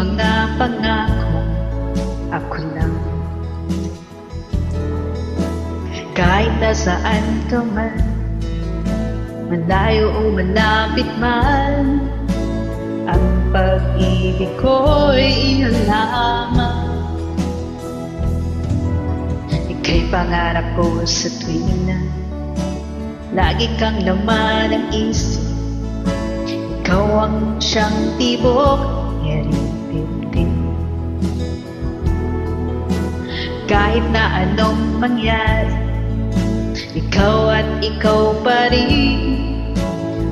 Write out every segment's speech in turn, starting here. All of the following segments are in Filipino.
mga pangako ako lang. Kahit nasaan ka man, malayo o malapit man, ang pag-ibig ko'y iyon lamang. Ika'y pangarap ko sa tuwing na lagi kang laman ng isip. Ikaw ang siyang tibok, yaripin. Kahit na anong mangyari, ikaw at ikaw pa rin.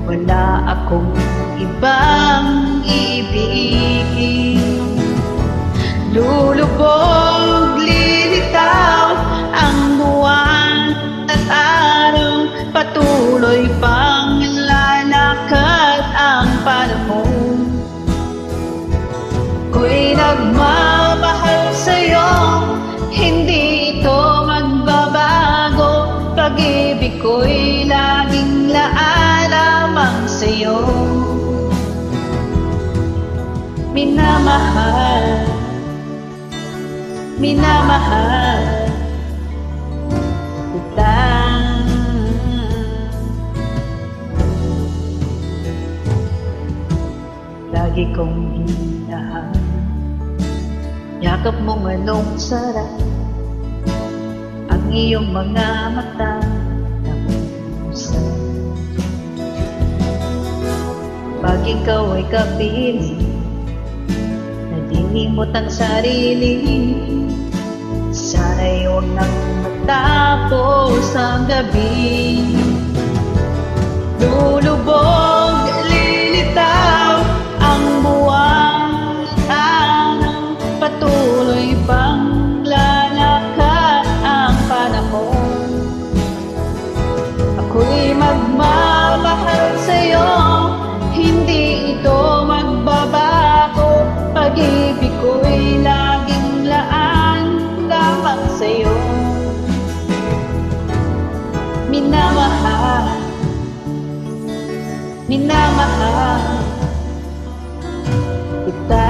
Wala akong ibang iibigin. Lulubog, lilitaw ang buwan at araw, patuloy pang lalakad ang panahon. Ko'y nagmamahal sa'yo, hindi ito magbabago. Pag-ibig ko'y laging laan lamang sa'yo. Minamahal, minamahal kita. Lagi kong hinahan yakap mong anong sarap, ang iyong mga mata nag-uusap. Pag ikaw ay kapiling, nalilimot ang sarili. Sana'y huwag nang matapos ang gabi. Lulubog, lilitaw ang buwan at patuloy pang lalakad ang panahon. Ako'y magmamahal sa'yo, hindi ito magbabago. Pag-ibig ko'y laging laan lamang sa'yo. Minamahal, minamahal kita.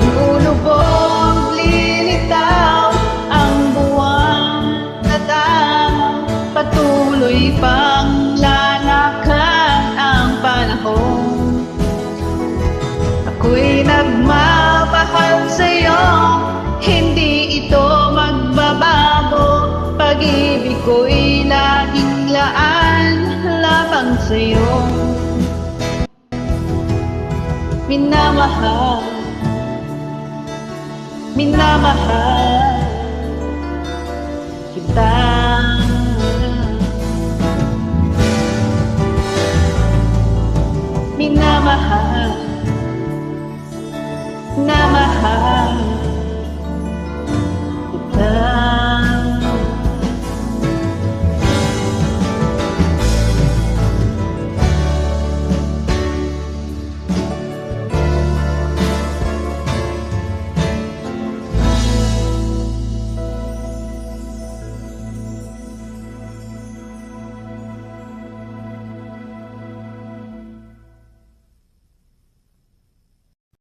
Lulubog, lilitaw ang buwan at araw, patuloy pang lalakad ang panahon. Ako'y nagmamahal sa'yo, hindi ito magbabago. Pag-ibig ko'y laging laan lamang sa'yo. Minamahal, minamahal kita.